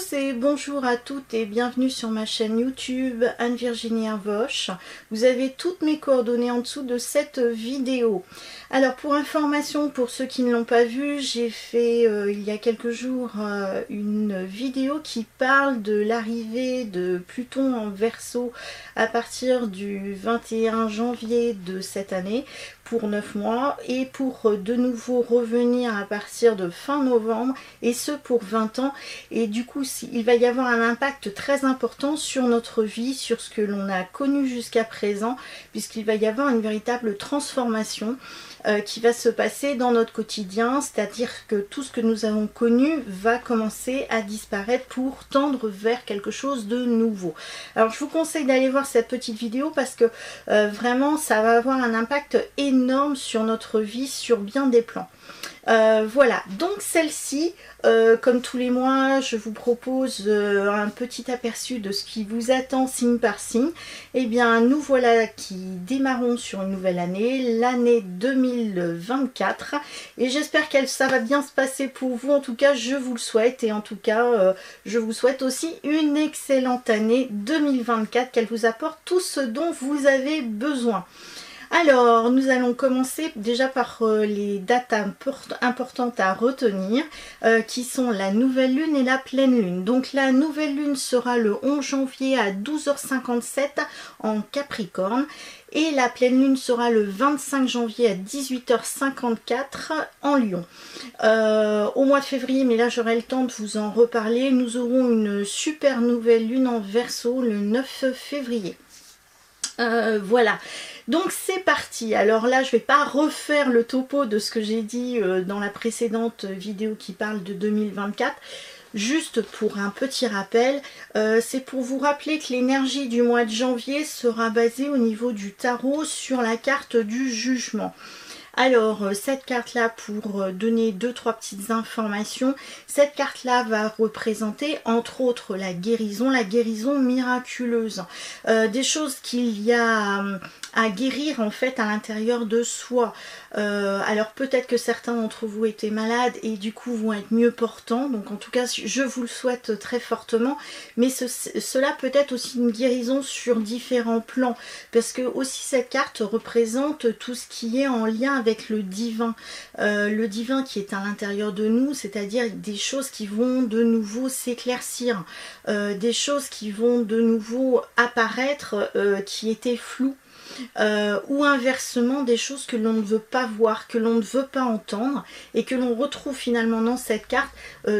tous et bonjour à toutes et bienvenue sur ma chaîne YouTube Anne-Virginie Hervoche. Vous avez toutes mes coordonnées en dessous de cette vidéo. Alors pour information, pour ceux qui ne l'ont pas vu, j'ai fait il y a quelques jours une vidéo qui parle de l'arrivée de Pluton en Verseau à partir du 21 janvier de cette année pour 9 mois et pour de nouveau revenir à partir de fin novembre et ce pour 20 ans. Et du coup, il va y avoir un impact très important sur notre vie, sur ce que l'on a connu jusqu'à présent, puisqu'il va y avoir une véritable transformation qui va se passer dans notre quotidien, c'est-à-dire que tout ce que nous avons connu va commencer à disparaître pour tendre vers quelque chose de nouveau. Alors je vous conseille d'aller voir cette petite vidéo parce que vraiment ça va avoir un impact énorme sur notre vie, sur bien des plans. Voilà, donc celle-ci, comme tous les mois, je vous propose un petit aperçu de ce qui vous attend signe par signe. Eh bien, nous voilà qui démarrons sur une nouvelle année, l'année 2024. Et j'espère que ça va bien se passer pour vous. En tout cas, je vous le souhaite. Et en tout cas, je vous souhaite aussi une excellente année 2024, qu'elle vous apporte tout ce dont vous avez besoin. Alors, nous allons commencer déjà par les dates importantes à retenir, qui sont la nouvelle lune et la pleine lune. Donc la nouvelle lune sera le 11 janvier à 12h57 en Capricorne, et la pleine lune sera le 25 janvier à 18h54 en Lion. Au mois de février, mais là j'aurai le temps de vous en reparler, nous aurons une super nouvelle lune en Verseau le 9 février. Voilà, donc c'est parti. Alors là je vais pas refaire le topo de ce que j'ai dit dans la précédente vidéo qui parle de 2024. Juste pour un petit rappel, c'est pour vous rappeler que l'énergie du mois de janvier sera basée au niveau du tarot sur la carte du jugement. Alors, cette carte-là, pour donner 2-3 petites informations, cette carte-là va représenter, entre autres, la guérison miraculeuse. Des choses qu'il y a à guérir, en fait, à l'intérieur de soi. Alors, peut-être que certains d'entre vous étaient malades et du coup vont être mieux portants. Donc, en tout cas, je vous le souhaite très fortement. Mais cela peut être aussi une guérison sur différents plans. Parce que aussi, cette carte représente tout ce qui est en lien avec le divin qui est à l'intérieur de nous, c'est-à-dire des choses qui vont de nouveau s'éclaircir, des choses qui vont de nouveau apparaître qui étaient floues. Ou inversement des choses que l'on ne veut pas voir, que l'on ne veut pas entendre et que l'on retrouve finalement dans cette carte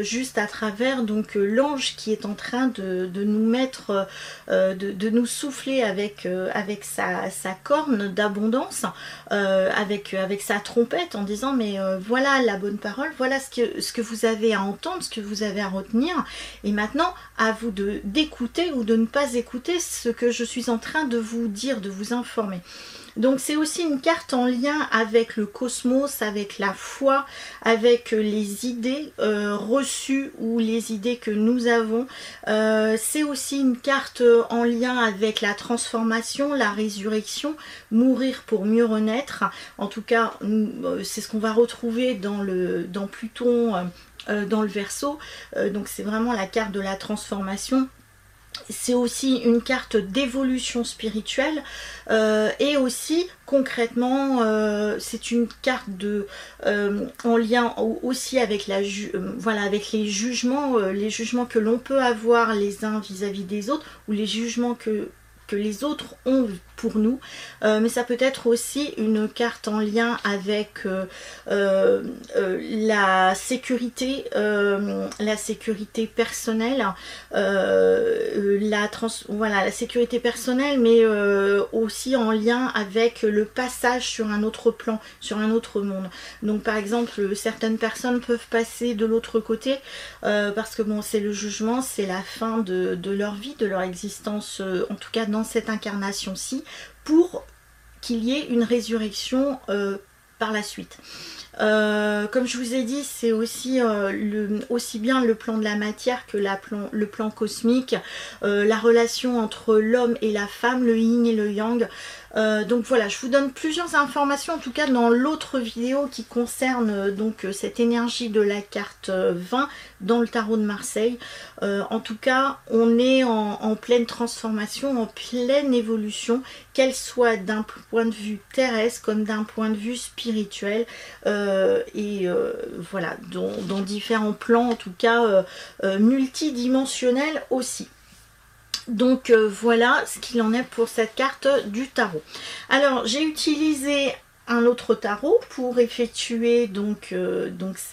juste à travers donc l'ange qui est en train de nous mettre, de nous souffler avec sa corne d'abondance, avec sa trompette en disant mais voilà la bonne parole, voilà ce que vous avez à entendre, ce que vous avez à retenir et maintenant à vous d'écouter ou de ne pas écouter ce que je suis en train de vous dire, de vous informer. Donc c'est aussi une carte en lien avec le cosmos, avec la foi, avec les idées reçues ou les idées que nous avons. C'est aussi une carte en lien avec la transformation, la résurrection, mourir pour mieux renaître. En tout cas, c'est ce qu'on va retrouver dans Pluton, dans le Verseau. Donc c'est vraiment la carte de la transformation. C'est aussi une carte d'évolution spirituelle et aussi concrètement c'est une carte en lien aussi avec avec les jugements que l'on peut avoir les uns vis-à-vis des autres ou les jugements que les autres ont pour nous, mais ça peut être aussi une carte en lien avec la sécurité personnelle, la sécurité personnelle, mais aussi en lien avec le passage sur un autre plan, sur un autre monde. Donc par exemple, certaines personnes peuvent passer de l'autre côté parce que bon, c'est le jugement, c'est la fin de leur vie, de leur existence, en tout cas dans cette incarnation-ci, pour qu'il y ait une résurrection par la suite. Comme je vous ai dit, c'est aussi, aussi bien le plan de la matière que le plan cosmique, la relation entre l'homme et la femme, le yin et le yang. Donc voilà, je vous donne plusieurs informations, en tout cas dans l'autre vidéo qui concerne donc cette énergie de la carte 20 dans le tarot de Marseille. En tout cas, on est en pleine transformation, en pleine évolution, qu'elle soit d'un point de vue terrestre comme d'un point de vue spirituel, voilà, dans différents plans, en tout cas multidimensionnels aussi. Donc voilà ce qu'il en est pour cette carte du tarot. Alors j'ai utilisé un autre tarot pour effectuer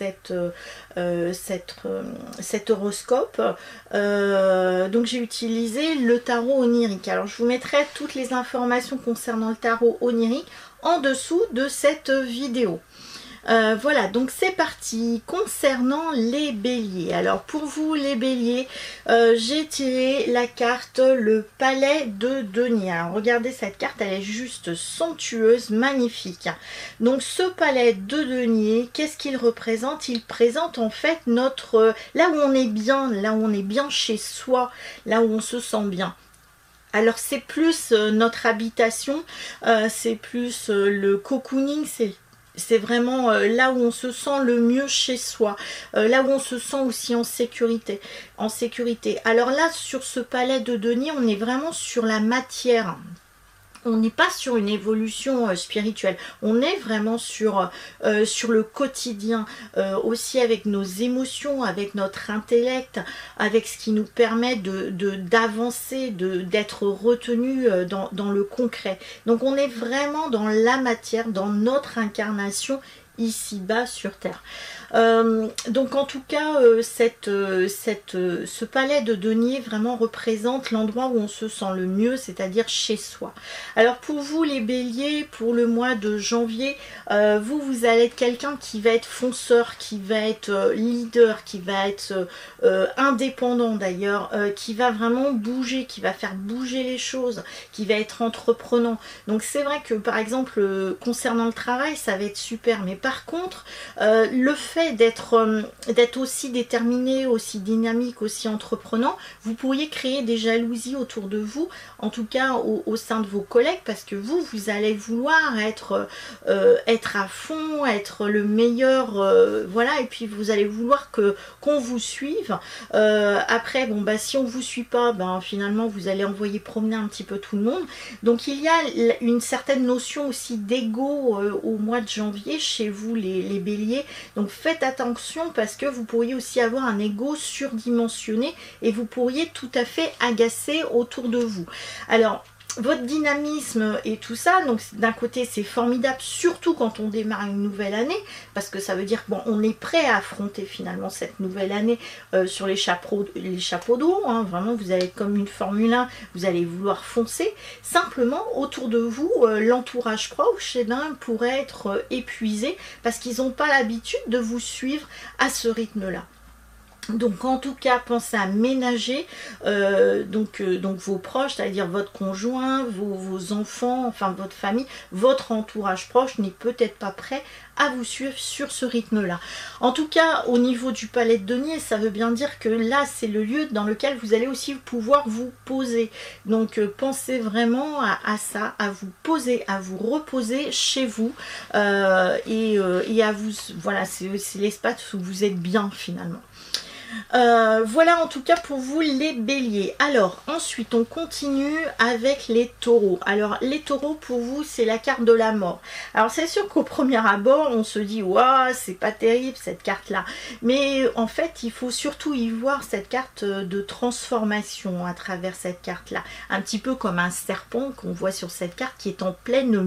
cet horoscope. Donc j'ai utilisé le tarot onirique. Alors je vous mettrai toutes les informations concernant le tarot onirique en dessous de cette vidéo. Voilà, donc c'est parti concernant les béliers. Alors pour vous les béliers, j'ai tiré la carte le palais de Denier. Alors regardez cette carte, elle est juste somptueuse, magnifique. Donc ce palais de Denier, qu'est-ce qu'il représente? Il présente en fait notre, là où on est bien chez soi, là où on se sent bien. Alors c'est plus notre habitation, c'est plus le cocooning, c'est vraiment là où on se sent le mieux chez soi, là où on se sent aussi en sécurité. Alors là, sur ce palais de Denier, on est vraiment sur la matière. On n'est pas sur une évolution spirituelle, on est vraiment sur le quotidien, aussi avec nos émotions, avec notre intellect, avec ce qui nous permet d'avancer, d'être retenu dans le concret. Donc on est vraiment dans la matière, dans notre incarnation ici-bas sur Terre. Donc en tout cas, ce palais de Denier vraiment représente l'endroit où on se sent le mieux, c'est-à-dire chez soi. Alors pour vous les béliers, pour le mois de janvier, vous allez être quelqu'un qui va être fonceur, qui va être leader, qui va être indépendant d'ailleurs, qui va vraiment bouger, qui va faire bouger les choses, qui va être entreprenant. Donc c'est vrai que par exemple, concernant le travail, ça va être super, mais par contre, le fait d'être aussi déterminé, aussi dynamique, aussi entreprenant, vous pourriez créer des jalousies autour de vous, en tout cas au sein de vos collègues, parce que vous allez vouloir être à fond, être le meilleur, voilà, et puis vous allez vouloir qu'on vous suive. Après, bon bah si on vous suit pas, ben finalement vous allez envoyer promener un petit peu tout le monde. Donc il y a une certaine notion aussi d'ego au mois de janvier chez vous les béliers. Donc faites attention parce que vous pourriez aussi avoir un ego surdimensionné et vous pourriez tout à fait agacer autour de vous. Alors votre dynamisme et tout ça, donc d'un côté c'est formidable, surtout quand on démarre une nouvelle année, parce que ça veut dire bon, on est prêt à affronter finalement cette nouvelle année sur les chapeaux d'eau, hein, vraiment vous allez être comme une Formule 1, vous allez vouloir foncer. Simplement autour de vous, l'entourage proche pourrait être épuisé parce qu'ils n'ont pas l'habitude de vous suivre à ce rythme-là. Donc en tout cas, pensez à ménager donc vos proches, c'est-à-dire votre conjoint, vos enfants, enfin votre famille, votre entourage proche n'est peut-être pas prêt à vous suivre sur ce rythme-là. En tout cas, au niveau du palais de Denier, ça veut bien dire que là, c'est le lieu dans lequel vous allez aussi pouvoir vous poser. Donc pensez vraiment à ça, à vous poser, à vous reposer chez vous et à vous, voilà, c'est l'espace où vous êtes bien finalement. Voilà en tout cas pour vous les béliers. Alors ensuite on continue avec les taureaux. Alors les taureaux pour vous c'est la carte de la mort. Alors c'est sûr qu'au premier abord on se dit waouh c'est pas terrible cette carte là, mais en fait il faut surtout y voir cette carte de transformation à travers cette carte là, un petit peu comme un serpent qu'on voit sur cette carte qui est en pleine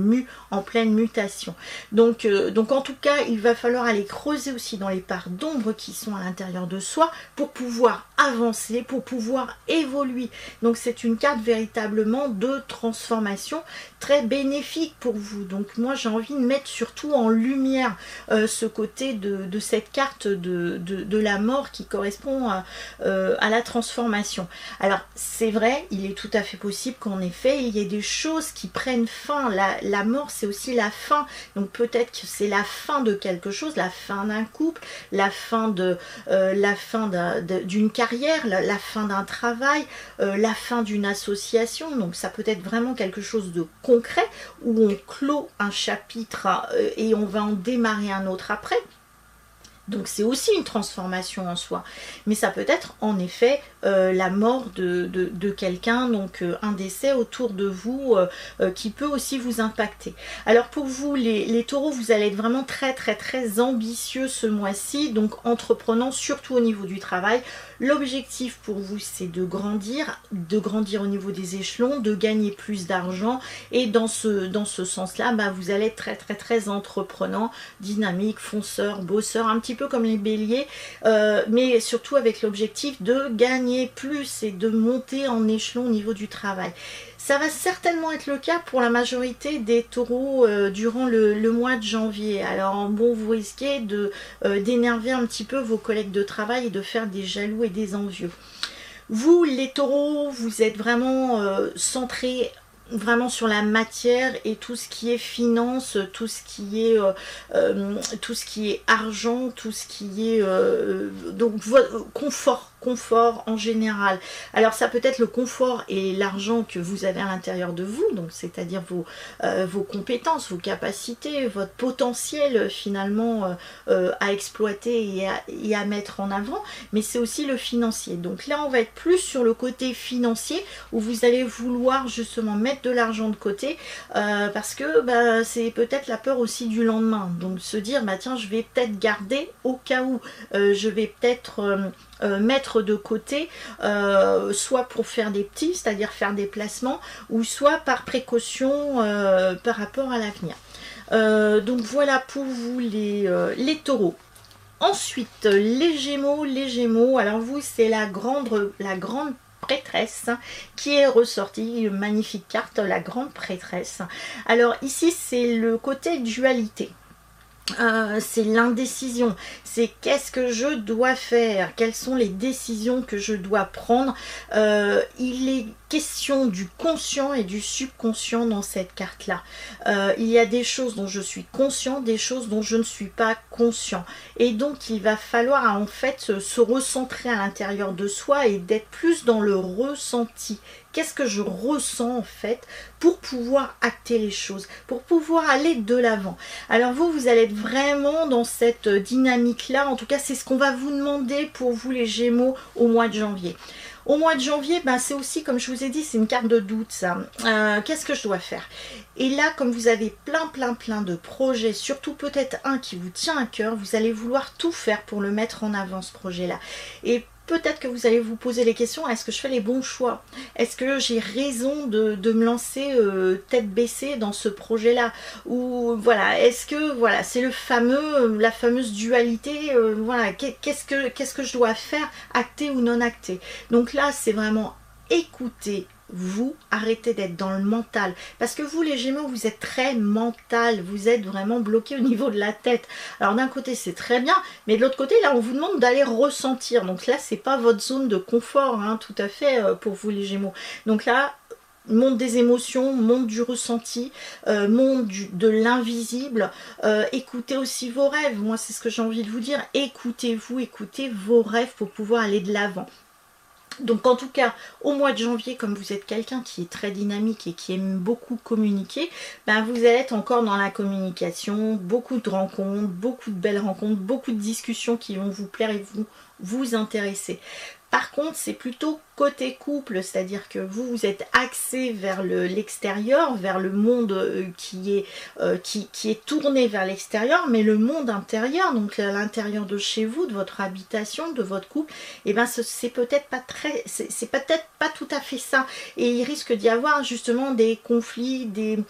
mutation. Donc en tout cas il va falloir aller creuser aussi dans les parts d'ombre qui sont à l'intérieur de soi pour pouvoir avancer, pour pouvoir évoluer. Donc c'est une carte véritablement de transformation très bénéfique pour vous. Donc moi j'ai envie de mettre surtout en lumière ce côté de cette carte de la mort qui correspond à la transformation. Alors c'est vrai, il est tout à fait possible qu'en effet il y ait des choses qui prennent fin. La mort c'est aussi la fin, donc peut-être que c'est la fin de quelque chose, la fin d'un couple, la fin d'une carrière, la fin d'un travail, la fin d'une association. Donc ça peut être vraiment quelque chose de concret où on clôt un chapitre et on va en démarrer un autre après. Donc c'est aussi une transformation en soi, mais ça peut être en effet la mort de quelqu'un, donc un décès autour de vous qui peut aussi vous impacter. Alors pour vous les taureaux, vous allez être vraiment très ambitieux ce mois-ci, donc entreprenant surtout au niveau du travail. L'objectif pour vous c'est de grandir au niveau des échelons, de gagner plus d'argent, et dans ce sens-là, bah, vous allez être très entreprenant, dynamique, fonceur, bosseur, un petit peu comme les béliers, mais surtout avec l'objectif de gagner plus et de monter en échelon au niveau du travail. Ça va certainement être le cas pour la majorité des taureaux durant le mois de janvier. Alors bon, vous risquez d'énerver un petit peu vos collègues de travail et de faire des jaloux et des envieux. Vous les taureaux, vous êtes vraiment centrés vraiment sur la matière et tout ce qui est finance, tout ce qui est argent, tout ce qui est donc confort en général. Alors ça peut être le confort et l'argent que vous avez à l'intérieur de vous, donc c'est-à-dire vos compétences, vos capacités, votre potentiel finalement à exploiter et à mettre en avant, mais c'est aussi le financier. Donc là on va être plus sur le côté financier où vous allez vouloir justement mettre de l'argent de côté parce que bah, c'est peut-être la peur aussi du lendemain, donc se dire bah tiens je vais peut-être garder au cas où, je vais peut-être mettre de côté soit pour faire des petits, c'est-à-dire faire des placements, ou soit par précaution par rapport à l'avenir. Donc voilà pour vous les taureaux. Ensuite les gémeaux, alors vous c'est la grande prêtresse qui est ressortie, une magnifique carte, la grande prêtresse. Alors ici c'est le côté dualité. C'est l'indécision, c'est qu'est-ce que je dois faire, quelles sont les décisions que je dois prendre. Il est question du conscient et du subconscient dans cette carte là. Il y a des choses dont je suis conscient, des choses dont je ne suis pas conscient, et donc il va falloir en fait se recentrer à l'intérieur de soi et d'être plus dans le ressenti. Qu'est-ce que je ressens en fait pour pouvoir acter les choses, pour pouvoir aller de l'avant. Alors vous allez être vraiment dans cette dynamique-là. En tout cas, c'est ce qu'on va vous demander pour vous les Gémeaux au mois de janvier. Au mois de janvier, ben, c'est aussi, comme je vous ai dit, c'est une carte de doute ça. Qu'est-ce que je dois faire? Et là, comme vous avez plein de projets, surtout peut-être un qui vous tient à cœur, vous allez vouloir tout faire pour le mettre en avant, ce projet-là. Et peut-être que vous allez vous poser les questions, est-ce que je fais les bons choix? Est-ce que j'ai raison de me lancer tête baissée dans ce projet-là? Ou voilà, est-ce que voilà, c'est la fameuse dualité, voilà, qu'est-ce que je dois faire, acté ou non acté? Donc là, c'est vraiment écouter. Vous arrêtez d'être dans le mental, parce que vous les Gémeaux vous êtes très mental, vous êtes vraiment bloqué au niveau de la tête. Alors d'un côté c'est très bien, mais de l'autre côté là on vous demande d'aller ressentir, donc là c'est pas votre zone de confort hein, tout à fait pour vous les Gémeaux. Donc là monde des émotions, monde du ressenti, monde de l'invisible. Écoutez aussi vos rêves, moi c'est ce que j'ai envie de vous dire, écoutez-vous, écoutez vos rêves pour pouvoir aller de l'avant. Donc en tout cas, au mois de janvier, comme vous êtes quelqu'un qui est très dynamique et qui aime beaucoup communiquer, ben vous allez être encore dans la communication, beaucoup de rencontres, beaucoup de belles rencontres, beaucoup de discussions qui vont vous plaire et vous intéresser. Par contre, c'est plutôt côté couple, c'est-à-dire que vous êtes axé vers l'extérieur, vers le monde qui est tourné vers l'extérieur, mais le monde intérieur, donc à l'intérieur de chez vous, de votre habitation, de votre couple, et ben c'est peut-être pas c'est peut-être pas tout à fait ça, et il risque d'y avoir justement des conflits, des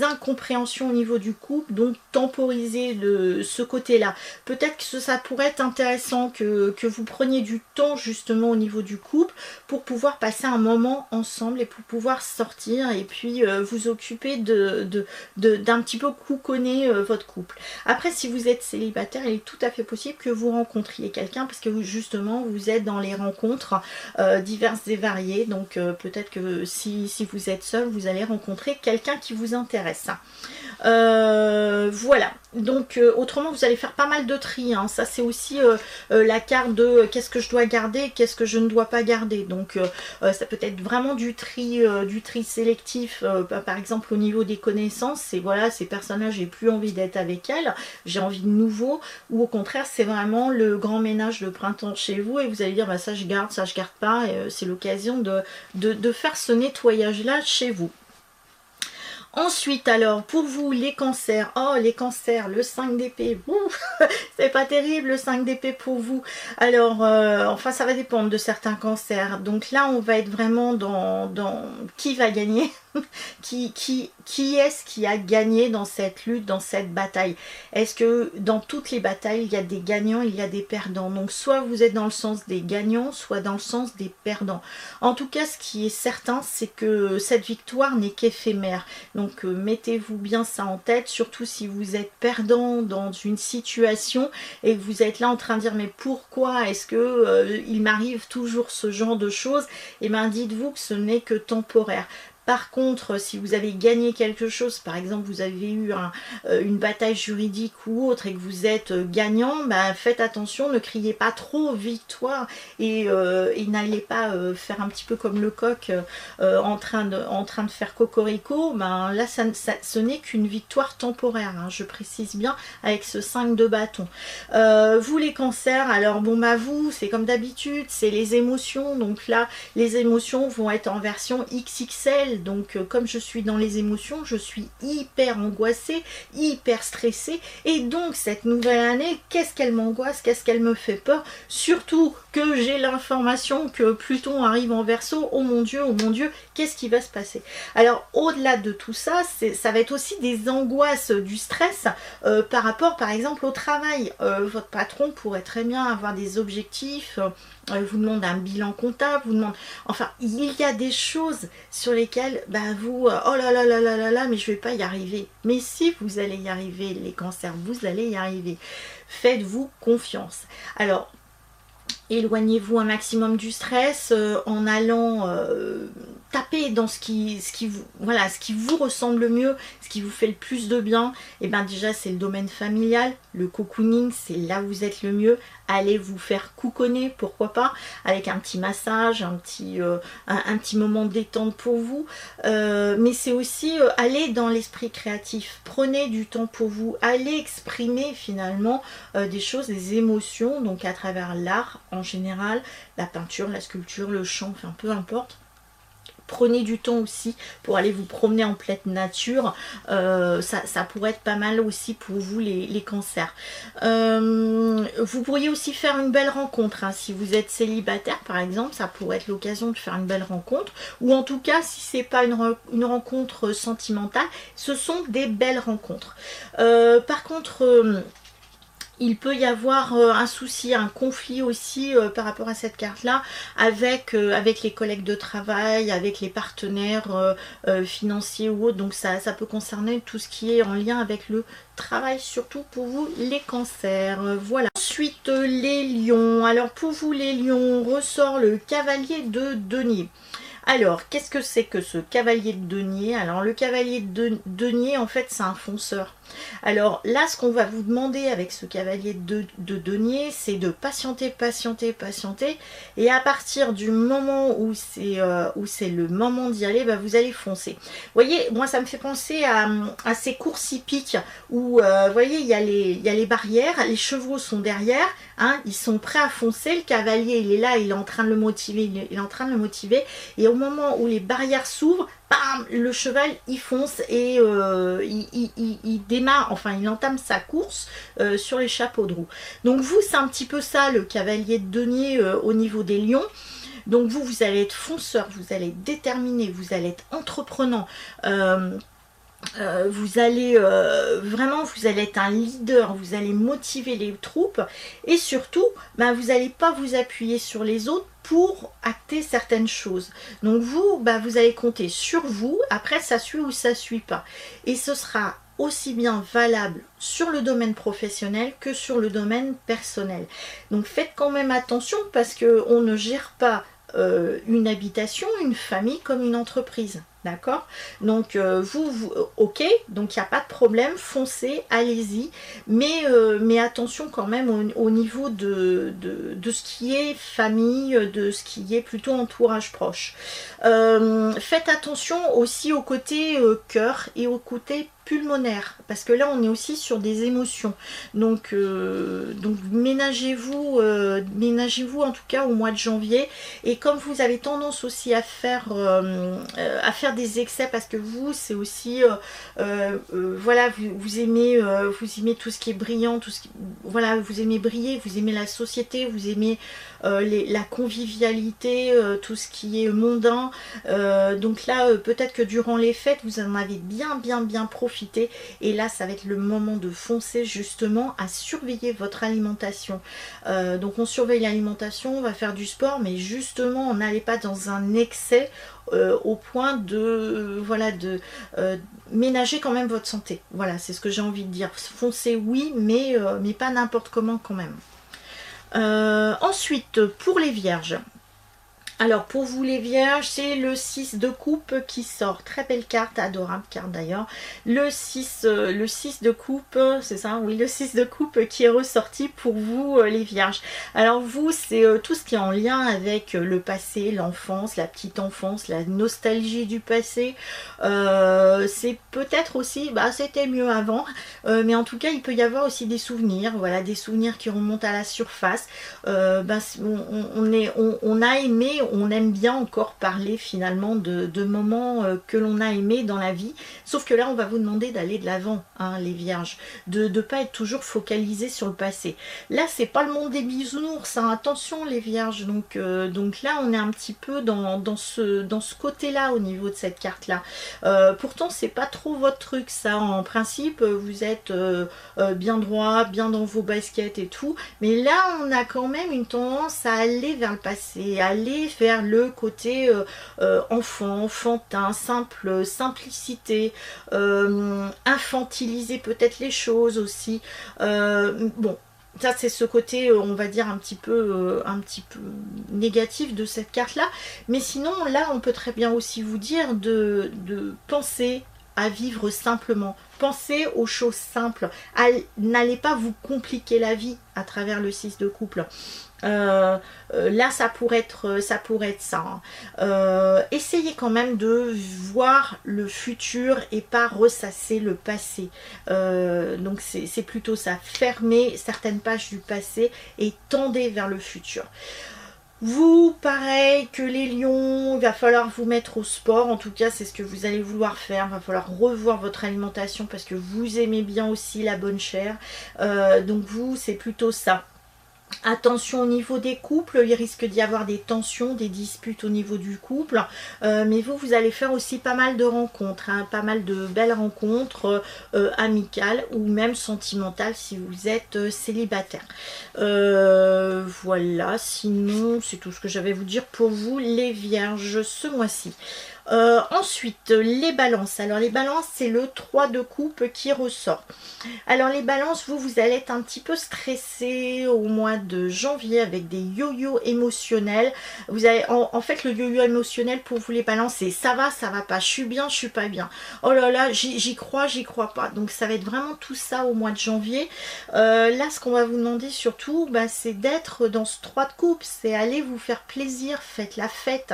incompréhensions au niveau du couple, donc temporiser de ce côté-là. Peut-être que ça pourrait être intéressant que vous preniez du temps justement au niveau du couple pour pouvoir passer un moment ensemble et pour pouvoir sortir et puis vous occuper d'un petit peu couconner votre couple. Après, si vous êtes célibataire, il est tout à fait possible que vous rencontriez quelqu'un parce que justement vous êtes dans les rencontres diverses et variées, donc peut-être que si vous êtes seul, vous allez rencontrer quelqu'un qui vous intéresse. Voilà, donc autrement vous allez faire pas mal de tri, hein. Ça c'est aussi la carte de qu'est-ce que je dois garder, qu'est-ce que je ne dois pas garder, donc ça peut être vraiment du tri sélectif, par exemple au niveau des connaissances, c'est voilà, ces personnes-là j'ai plus envie d'être avec elles, j'ai envie de nouveau, ou au contraire c'est vraiment le grand ménage de printemps chez vous et vous allez dire bah, ça je garde pas, et c'est l'occasion de faire ce nettoyage-là chez vous. Ensuite, alors, pour vous, les cancers, oh, les cancers, le 5 d'épée, c'est pas terrible le 5 d'épée pour vous. Alors, enfin, ça va dépendre de certains cancers. Donc là, on va être vraiment dans qui va gagner, qui est-ce qui a gagné dans cette lutte, dans cette bataille. Est-ce que dans toutes les batailles, il y a des gagnants, il y a des perdants. Donc, soit vous êtes dans le sens des gagnants, soit dans le sens des perdants. En tout cas, ce qui est certain, c'est que cette victoire n'est qu'éphémère. Donc mettez-vous bien ça en tête, surtout si vous êtes perdant dans une situation et que vous êtes là en train de dire mais pourquoi est-ce que il m'arrive toujours ce genre de choses, et bien dites-vous que ce n'est que temporaire. Par contre, si vous avez gagné quelque chose, par exemple vous avez eu une bataille juridique ou autre et que vous êtes gagnant, ben, faites attention, ne criez pas trop victoire et n'allez pas faire un petit peu comme le coq en train de faire cocorico. Ben, là, ce n'est qu'une victoire temporaire, hein, je précise bien, avec ce 5 de bâton. Vous les cancers, alors bon bah vous, c'est comme d'habitude, c'est les émotions, donc là, les émotions vont être en version XXL. Donc comme je suis dans les émotions, je suis hyper angoissée, hyper stressée, et donc cette nouvelle année, qu'est-ce qu'elle m'angoisse, qu'est-ce qu'elle me fait peur, surtout que j'ai l'information que Pluton arrive en Verseau. Oh mon Dieu, qu'est-ce qui va se passer? Alors au-delà de tout ça, ça va être aussi des angoisses, du stress par rapport par exemple au travail. Votre patron pourrait très bien avoir des objectifs, vous demande un bilan comptable, vous demande, enfin il y a des choses sur lesquelles ben, vous, oh là là là là là là, mais je vais pas y arriver. Mais si vous allez y arriver, les cancers, vous allez y arriver. Faites-vous confiance. Alors éloignez-vous un maximum du stress en allant taper dans ce qui vous ressemble le mieux, ce qui vous fait le plus de bien. Et bien déjà c'est le domaine familial, le cocooning, c'est là où vous êtes le mieux. Allez vous faire couconner, pourquoi pas, avec un petit massage, un petit moment de détente pour vous. Mais c'est aussi aller dans l'esprit créatif. Prenez du temps pour vous, allez exprimer finalement des choses, des émotions, donc à travers l'art en général, la peinture, la sculpture, le chant, enfin peu importe. Prenez du temps aussi pour aller vous promener en pleine nature, ça pourrait être pas mal aussi pour vous les cancers. Vous pourriez aussi faire une belle rencontre, hein. Si vous êtes célibataire par exemple, ça pourrait être l'occasion de faire une belle rencontre, ou en tout cas si c'est pas une rencontre sentimentale, ce sont des belles rencontres. Par contre il peut y avoir un souci, un conflit aussi par rapport à cette carte-là avec les collègues de travail, avec les partenaires financiers ou autres. Donc ça peut concerner tout ce qui est en lien avec le travail, surtout pour vous les cancers. Voilà. Ensuite les lions. Alors pour vous les lions, on ressort le cavalier de denier. Alors, qu'est-ce que c'est que ce cavalier de denier? Alors, le cavalier de denier, en fait, c'est un fonceur. Alors là, ce qu'on va vous demander avec ce cavalier de denier, c'est de patienter, patienter, patienter. Et à partir du moment où c'est le moment d'y aller, bah, vous allez foncer. Vous voyez, moi ça me fait penser à ces courses hippiques où, vous voyez, il y a les barrières, les chevaux sont derrière, hein, ils sont prêts à foncer, le cavalier il est là, il est en train de le motiver, il est en train de le motiver. Et au moment où les barrières s'ouvrent, bam, le cheval il fonce et il démarre, enfin il entame sa course sur les chapeaux de roue. Donc vous, c'est un petit peu ça le cavalier de denier au niveau des lions. Donc vous allez être fonceur, vous allez être déterminé, vous allez être entreprenant, vous allez vraiment, vous allez être un leader, vous allez motiver les troupes et surtout, bah, vous n'allez pas vous appuyer sur les autres pour acter certaines choses. Donc vous, bah, vous allez compter sur vous, après ça suit ou ça suit pas. Et ce sera aussi bien valable sur le domaine professionnel que sur le domaine personnel. Donc faites quand même attention parce qu'on ne gère pas une habitation, une famille comme une entreprise. D'accord? Donc ok, donc il n'y a pas de problème, foncez, allez-y, mais attention quand même au niveau de ce qui est famille, de ce qui est plutôt entourage proche. Faites attention aussi au côté cœur et au côté pulmonaire, parce que là on est aussi sur des émotions, donc ménagez-vous en tout cas au mois de janvier. Et comme vous avez tendance aussi à faire des excès, parce que vous c'est aussi voilà, vous aimez tout ce qui est brillant, tout ce qui, voilà, vous aimez briller, vous aimez la société, vous aimez la convivialité, tout ce qui est mondain, donc là peut-être que durant les fêtes vous en avez bien profité, et là ça va être le moment de foncer justement à surveiller votre alimentation. Donc on surveille l'alimentation, on va faire du sport, mais justement on n'allait pas dans un excès au point de voilà, de ménager quand même votre santé. Voilà, c'est ce que j'ai envie de dire. Foncez oui, mais pas n'importe comment quand même. Ensuite, pour les vierges. Alors pour vous les vierges, c'est le 6 de coupe qui sort. Très belle carte, adorable carte d'ailleurs. Le 6 de coupe, c'est ça, oui, le 6 de coupe qui est ressorti pour vous les vierges. Alors vous, c'est tout ce qui est en lien avec le passé, l'enfance, la petite enfance, la nostalgie du passé. C'est peut-être aussi, bah c'était mieux avant, mais en tout cas il peut y avoir aussi des souvenirs, voilà, des souvenirs qui remontent à la surface. Bah, on a aimé, on aime bien encore parler finalement de moments que l'on a aimés dans la vie, sauf que là on va vous demander d'aller de l'avant, hein, les vierges, de ne pas être toujours focalisé sur le passé. Là c'est pas le monde des bisounours, hein, attention les vierges, donc là on est un petit peu dans ce côté là au niveau de cette carte là. Pourtant c'est pas trop votre truc ça, en principe vous êtes bien droit, bien dans vos baskets et tout, mais là on a quand même une tendance à aller vers le passé, à aller vers le côté enfant, enfantin, simplicité, infantiliser peut-être les choses aussi. Bon, ça c'est ce côté on va dire un petit peu négatif de cette carte là, mais sinon là on peut très bien aussi vous dire de penser à vivre simplement, pensez aux choses simples, n'allez pas vous compliquer la vie à travers le 6 de couple. Là ça pourrait être ça, hein. Essayez quand même de voir le futur et pas ressasser le passé, donc c'est plutôt ça, fermez certaines pages du passé et tendez vers le futur. Vous, pareil que les lions, il va falloir vous mettre au sport, en tout cas c'est ce que vous allez vouloir faire, il va falloir revoir votre alimentation parce que vous aimez bien aussi la bonne chair, donc vous c'est plutôt ça. Attention au niveau des couples, il risque d'y avoir des tensions, des disputes au niveau du couple, mais vous allez faire aussi pas mal de rencontres, hein, pas mal de belles rencontres amicales ou même sentimentales si vous êtes célibataire. Voilà, sinon c'est tout ce que j'avais à vous dire pour vous les vierges ce mois-ci. Ensuite, les balances. Alors les balances, c'est le 3 de coupe qui ressort. Alors les balances, vous allez être un petit peu stressé au mois de janvier avec des yo-yo émotionnels. Vous avez, en fait, le yo-yo émotionnel pour vous les balances, c'est ça va pas, je suis bien, je suis pas bien. Oh là là, j'y crois pas. Donc ça va être vraiment tout ça au mois de janvier. Là, ce qu'on va vous demander surtout, bah, c'est d'être dans ce 3 de coupe, c'est aller vous faire plaisir, faites la fête.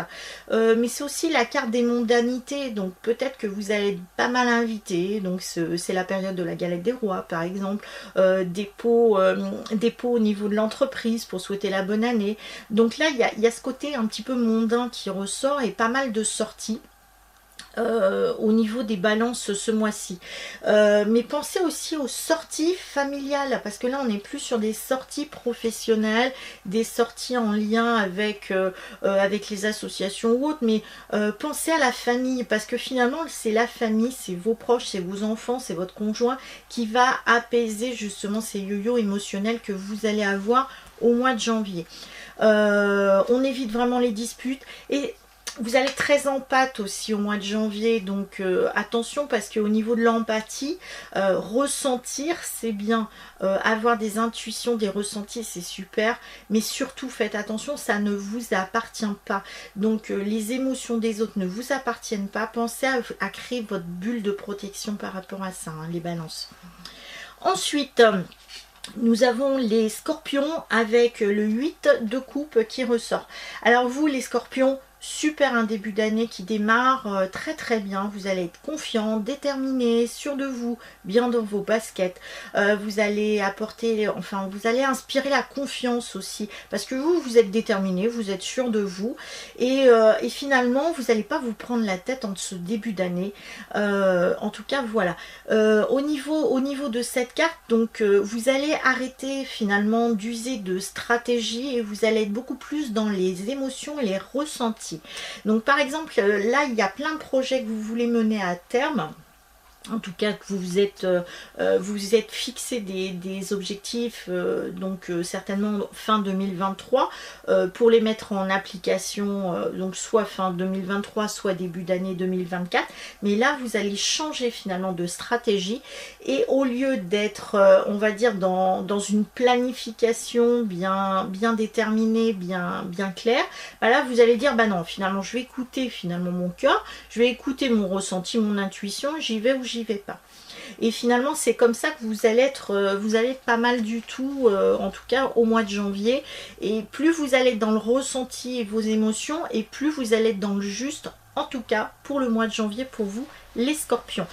Mais c'est aussi la carte des mondanités, donc peut-être que vous allez être pas mal invité, donc c'est la période de la galette des rois par exemple, des pots au niveau de l'entreprise pour souhaiter la bonne année. Donc là il y a ce côté un petit peu mondain qui ressort et pas mal de sorties. Au niveau des balances ce mois-ci, mais pensez aussi aux sorties familiales, parce que là on n'est plus sur des sorties professionnelles, des sorties en lien avec les associations ou autres, mais pensez à la famille, parce que finalement c'est la famille, c'est vos proches, c'est vos enfants, c'est votre conjoint qui va apaiser justement ces yo-yo émotionnels que vous allez avoir au mois de janvier. On évite vraiment les disputes, et vous allez être très empathe aussi au mois de janvier, donc attention, parce qu'au niveau de l'empathie, ressentir c'est bien, avoir des intuitions, des ressentis c'est super, mais surtout faites attention, ça ne vous appartient pas. Donc les émotions des autres ne vous appartiennent pas, pensez à créer votre bulle de protection par rapport à ça, hein, les balances. Ensuite, nous avons les scorpions avec le 8 de coupe qui ressort. Alors vous les scorpions, super un début d'année qui démarre très très bien, vous allez être confiant, déterminé, sûr de vous, bien dans vos baskets, vous allez apporter, enfin vous allez inspirer la confiance aussi, parce que vous êtes déterminé, vous êtes sûr de vous, et finalement vous n'allez pas vous prendre la tête en ce début d'année, en tout cas voilà. Au niveau de cette carte, donc vous allez arrêter finalement d'user de stratégie et vous allez être beaucoup plus dans les émotions et les ressentis. Donc par exemple là il y a plein de projets que vous voulez mener à terme, en tout cas que vous êtes fixé des objectifs, donc certainement fin 2023, pour les mettre en application, donc soit fin 2023 soit début d'année 2024, mais là vous allez changer finalement de stratégie, et au lieu d'être on va dire dans une planification bien déterminée, bien claire, bah là vous allez dire bah non, finalement je vais écouter finalement mon cœur, je vais écouter mon ressenti, mon intuition, j'y vais ou j'y vais pas. Et finalement c'est comme ça que vous allez être pas mal du tout, en tout cas au mois de janvier, et plus vous allez être dans le ressenti et vos émotions, et plus vous allez être dans le juste, en tout cas pour le mois de janvier pour vous les scorpions.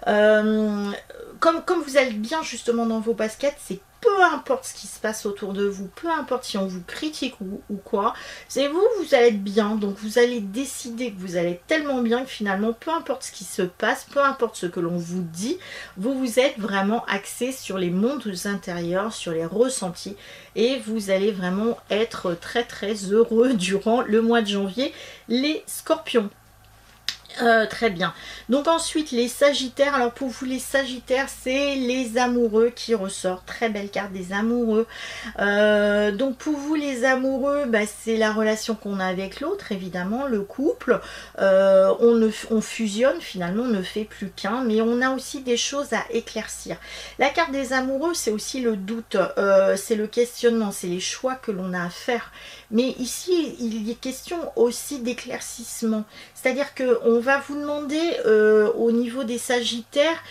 Comme vous êtes bien justement dans vos baskets, c'est peu importe ce qui se passe autour de vous, peu importe si on vous critique ou quoi, c'est vous allez être bien, donc vous allez décider que vous allez être tellement bien que finalement, peu importe ce qui se passe, peu importe ce que l'on vous dit, vous êtes vraiment axé sur les mondes intérieurs, sur les ressentis, et vous allez vraiment être très très heureux durant le mois de janvier, les scorpions. Très bien. Donc ensuite les sagittaires, alors pour vous les sagittaires c'est les amoureux qui ressortent, très belle carte des amoureux. Donc pour vous les amoureux, bah, c'est la relation qu'on a avec l'autre, évidemment, le couple, on fusionne finalement, on ne fait plus qu'un, mais on a aussi des choses à éclaircir. La carte des amoureux c'est aussi le doute, c'est le questionnement, c'est les choix que l'on a à faire, mais ici il est question aussi d'éclaircissement, c'est-à-dire qu'on va vous demander au niveau des sagittaires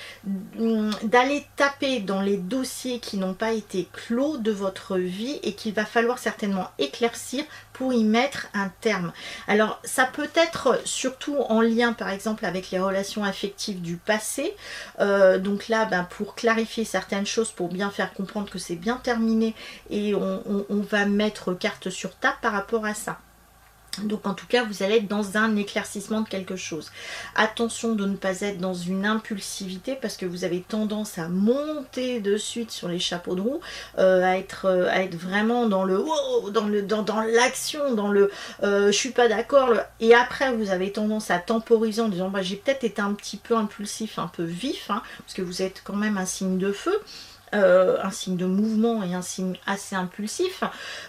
d'aller taper dans les dossiers qui n'ont pas été clos de votre vie et qu'il va falloir certainement éclaircir pour y mettre un terme. Alors ça peut être surtout en lien par exemple avec les relations affectives du passé, donc là ben, pour clarifier certaines choses, pour bien faire comprendre que c'est bien terminé, et on va mettre carte sur table par rapport à ça. Donc en tout cas vous allez être dans un éclaircissement de quelque chose. Attention de ne pas être dans une impulsivité, parce que vous avez tendance à monter de suite sur les chapeaux de roue, à être vraiment dans le wow, dans l'action, dans le je suis pas d'accord, et après vous avez tendance à temporiser en disant bah, j'ai peut-être été un petit peu impulsif, un peu vif, hein, parce que vous êtes quand même un signe de feu. Un signe de mouvement et un signe assez impulsif,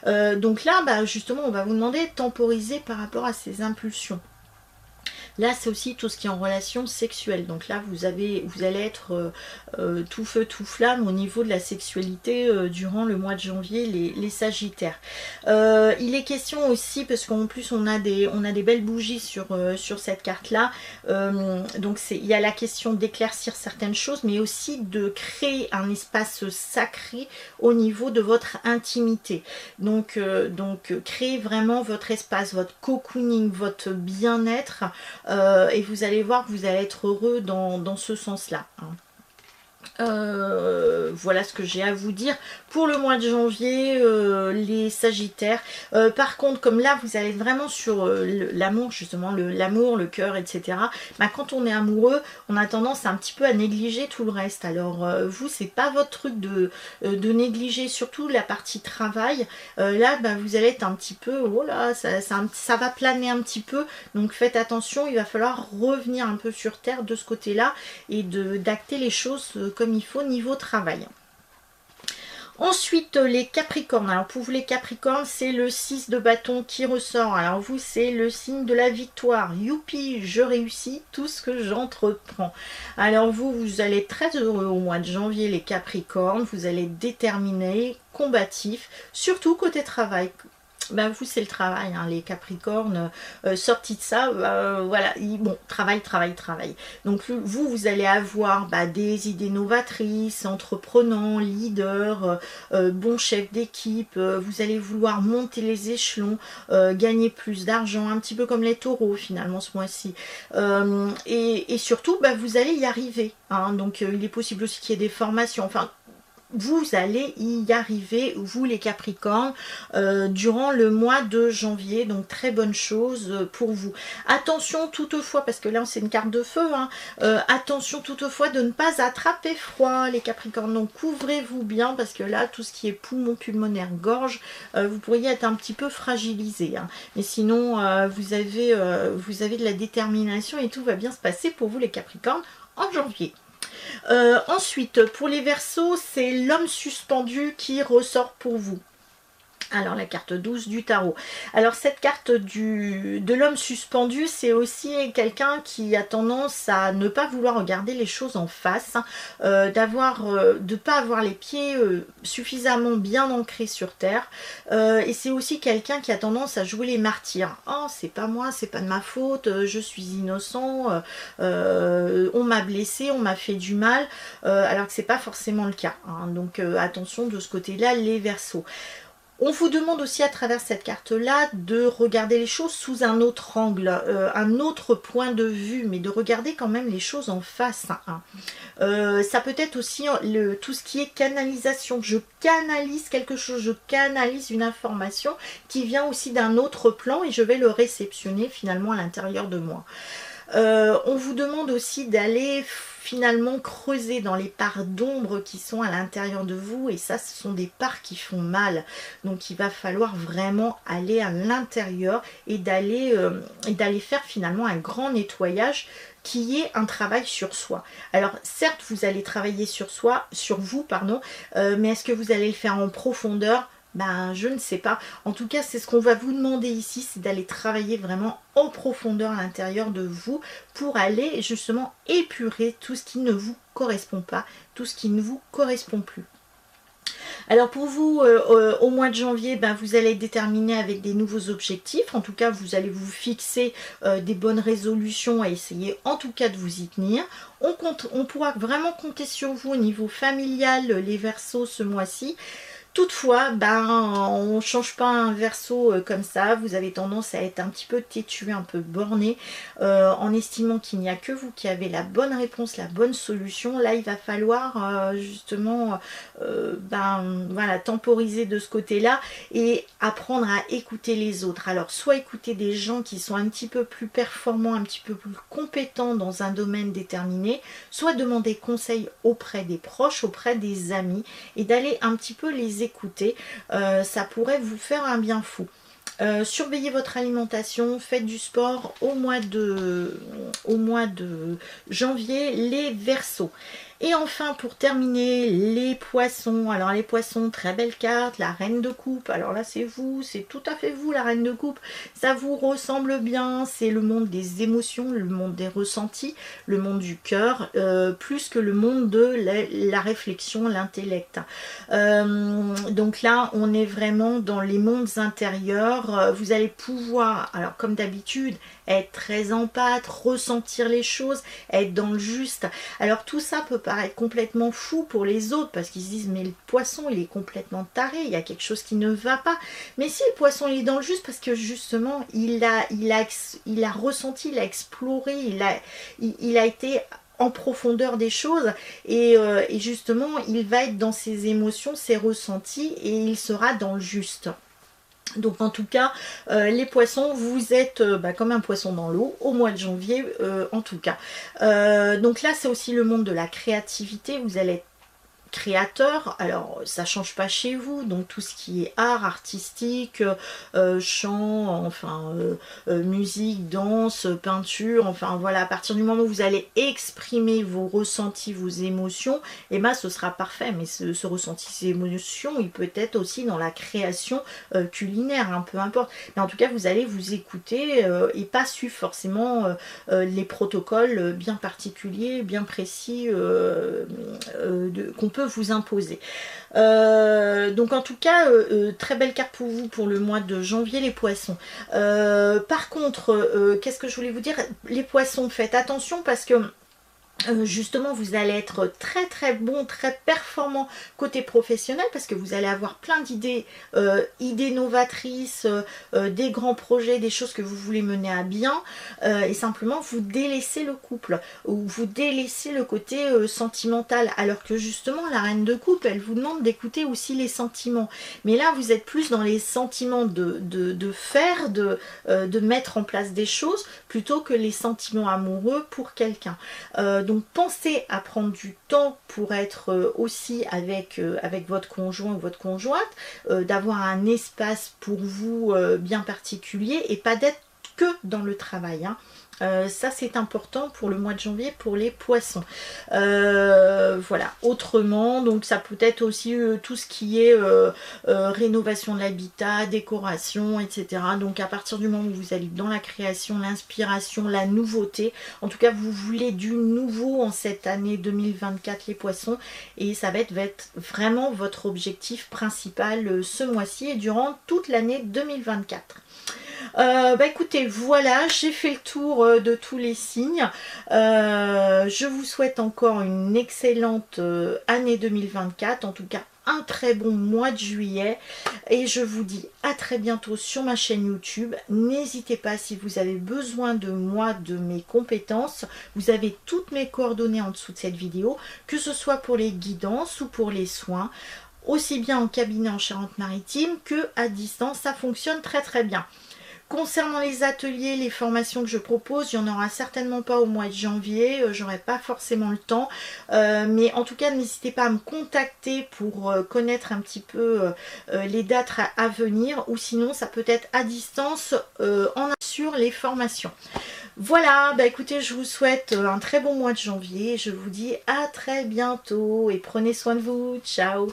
donc là bah, justement on va vous demander de temporiser par rapport à ces impulsions. Là, c'est aussi tout ce qui est en relation sexuelle. Donc là, vous allez être tout feu, tout flamme au niveau de la sexualité durant le mois de janvier, les Sagittaires. Il est question aussi, parce qu'en plus, on a des belles bougies sur cette carte-là. Donc, il y a la question d'éclaircir certaines choses, mais aussi de créer un espace sacré au niveau de votre intimité. Donc créez vraiment votre espace, votre cocooning, votre bien-être, et vous allez voir que vous allez être heureux dans ce sens-là. Voilà ce que j'ai à vous dire pour le mois de janvier, les Sagittaires. Par contre, comme là vous allez vraiment sur l'amour, justement l'amour, le cœur, etc. Bah, quand on est amoureux, on a tendance un petit peu à négliger tout le reste. Alors vous, c'est pas votre truc de négliger surtout la partie travail. Là, bah, vous allez être un petit peu, oh là, ça va planer un petit peu. Donc faites attention, il va falloir revenir un peu sur terre de ce côté-là et d'acter les choses comme il faut niveau travail. Ensuite, les Capricornes. Alors pour vous les Capricornes, c'est le 6 de bâton qui ressort. Alors vous, c'est le signe de la victoire. Youpi, je réussis tout ce que j'entreprends. Alors vous allez être très heureux au mois de janvier, les Capricornes. Vous allez être déterminés, combatifs, surtout côté travail. Ben vous, c'est le travail, hein, les Capricornes, sortis de ça, voilà, bon, travail. Donc vous allez avoir des idées novatrices, entreprenants, leaders, bons chefs d'équipe, vous allez vouloir monter les échelons, gagner plus d'argent, un petit peu comme les taureaux finalement ce mois-ci. Et surtout, vous allez y arriver, hein, donc il est possible aussi qu'il y ait des formations, enfin, vous allez y arriver, vous les Capricornes, durant le mois de janvier. Donc très bonne chose pour vous. Attention toutefois, parce que là c'est une carte de feu, hein, attention toutefois de ne pas attraper froid les Capricornes. Donc couvrez-vous bien, parce que là tout ce qui est poumon, pulmonaire, gorge, vous pourriez être un petit peu fragilisé, hein. Mais sinon vous avez de la détermination et tout va bien se passer pour vous les Capricornes en janvier. Ensuite, pour les Verseaux, c'est l'homme suspendu qui ressort pour vous. Alors la carte 12 du tarot. Alors cette carte de l'homme suspendu, c'est aussi quelqu'un qui a tendance à ne pas vouloir regarder les choses en face, hein, de pas avoir les pieds suffisamment bien ancrés sur terre, et c'est aussi quelqu'un qui a tendance à jouer les martyrs. Oh, c'est pas moi, c'est pas de ma faute, je suis innocent, on m'a blessé, on m'a fait du mal, alors que c'est pas forcément le cas, hein. Donc attention de ce côté-là les Verseaux. On vous demande aussi à travers cette carte-là de regarder les choses sous un autre angle, un autre point de vue, mais de regarder quand même les choses en face, hein. Ça peut être aussi tout ce qui est canalisation. Je canalise quelque chose, je canalise une information qui vient aussi d'un autre plan et je vais le réceptionner finalement à l'intérieur de moi. On vous demande aussi d'aller finalement creuser dans les parts d'ombre qui sont à l'intérieur de vous, et ça ce sont des parts qui font mal, donc il va falloir vraiment aller à l'intérieur et d'aller faire finalement un grand nettoyage qui est un travail sur soi. Alors certes vous allez travailler sur vous, mais est-ce que vous allez le faire en profondeur? Ben, je ne sais pas. En tout cas, c'est ce qu'on va vous demander ici, c'est d'aller travailler vraiment en profondeur à l'intérieur de vous pour aller justement épurer tout ce qui ne vous correspond pas, tout ce qui ne vous correspond plus. Alors pour vous, au mois de janvier, vous allez être déterminé avec des nouveaux objectifs. En tout cas, vous allez vous fixer des bonnes résolutions à essayer en tout cas de vous y tenir. On pourra vraiment compter sur vous au niveau familial, les Verseaux, ce mois-ci. Toutefois, on ne change pas un Verseau comme ça, vous avez tendance à être un petit peu têtu, un peu borné, en estimant qu'il n'y a que vous qui avez la bonne réponse, la bonne solution. Là, il va falloir justement voilà, temporiser de ce côté-là et apprendre à écouter les autres. Alors, soit écouter des gens qui sont un petit peu plus performants, un petit peu plus compétents dans un domaine déterminé, soit demander conseil auprès des proches, auprès des amis, et d'aller un petit peu les écouter, ça pourrait vous faire un bien fou. Surveillez votre alimentation, faites du sport au mois de janvier, les Verseaux. Et enfin, pour terminer, les poissons. Alors les poissons, très belle carte, la reine de coupe. Alors là, c'est vous, c'est tout à fait vous, la reine de coupe. Ça vous ressemble bien, c'est le monde des émotions, le monde des ressentis, le monde du cœur, plus que le monde de la réflexion, l'intellect. Donc là, on est vraiment dans les mondes intérieurs. Vous allez pouvoir, alors comme d'habitude, être très empathique, ressentir les choses, être dans le juste. Alors tout ça peut paraître complètement fou pour les autres parce qu'ils se disent mais le poisson il est complètement taré, il y a quelque chose qui ne va pas. Mais si le poisson il est dans le juste parce que justement il a ressenti, il a exploré, il a été en profondeur des choses et justement il va être dans ses émotions, ses ressentis et il sera dans le juste. Donc en tout cas, les poissons, vous êtes comme un poisson dans l'eau au mois de janvier en tout cas. Donc là, c'est aussi le monde de la créativité. Vous allez être créateur, alors ça change pas chez vous, donc tout ce qui est art artistique, chant, enfin musique, danse, peinture, enfin voilà, à partir du moment où vous allez exprimer vos ressentis, vos émotions, et ben ce sera parfait. Mais ce ressenti, ces émotions, il peut être aussi dans la création culinaire, hein, peu importe. Mais en tout cas, vous allez vous écouter et pas suivre forcément les protocoles bien particuliers, bien précis qu'on peut vous imposer. Donc en tout cas, très belle carte pour vous pour le mois de janvier les poissons. Par contre, qu'est-ce que je voulais vous dire? Les poissons, faites attention parce que justement vous allez être très très bon, très performant côté professionnel parce que vous allez avoir plein d'idées, idées novatrices, des grands projets, des choses que vous voulez mener à bien et simplement vous délaissez le couple ou vous délaissez le côté sentimental, alors que justement la reine de coupe elle vous demande d'écouter aussi les sentiments, mais là vous êtes plus dans les sentiments de faire, de mettre en place des choses plutôt que les sentiments amoureux pour quelqu'un. Donc pensez à prendre du temps pour être aussi avec votre conjoint ou votre conjointe, d'avoir un espace pour vous bien particulier et pas d'être que dans le travail, hein. Ça c'est important pour le mois de janvier pour les poissons. Voilà, autrement, donc ça peut être aussi tout ce qui est rénovation de l'habitat, décoration, etc. Donc à partir du moment où vous allez dans la création, l'inspiration, la nouveauté, en tout cas vous voulez du nouveau en cette année 2024 les poissons, et ça va être vraiment votre objectif principal ce mois-ci et durant toute l'année 2024. Écoutez, voilà, j'ai fait le tour de tous les signes. Je vous souhaite encore une excellente année 2024, en tout cas un très bon mois de juillet, et je vous dis à très bientôt sur ma chaîne YouTube. N'hésitez pas, si vous avez besoin de moi, de mes compétences, vous avez toutes mes coordonnées en dessous de cette vidéo, que ce soit pour les guidances ou pour les soins, aussi bien en cabinet en Charente-Maritime que à distance, ça fonctionne très très bien. Concernant les ateliers, les formations que je propose, il n'y en aura certainement pas au mois de janvier, j'aurai pas forcément le temps, mais en tout cas n'hésitez pas à me contacter pour connaître un petit peu les dates à venir, ou sinon ça peut être à distance sur les formations. Voilà, écoutez, je vous souhaite un très bon mois de janvier, je vous dis à très bientôt et prenez soin de vous, ciao.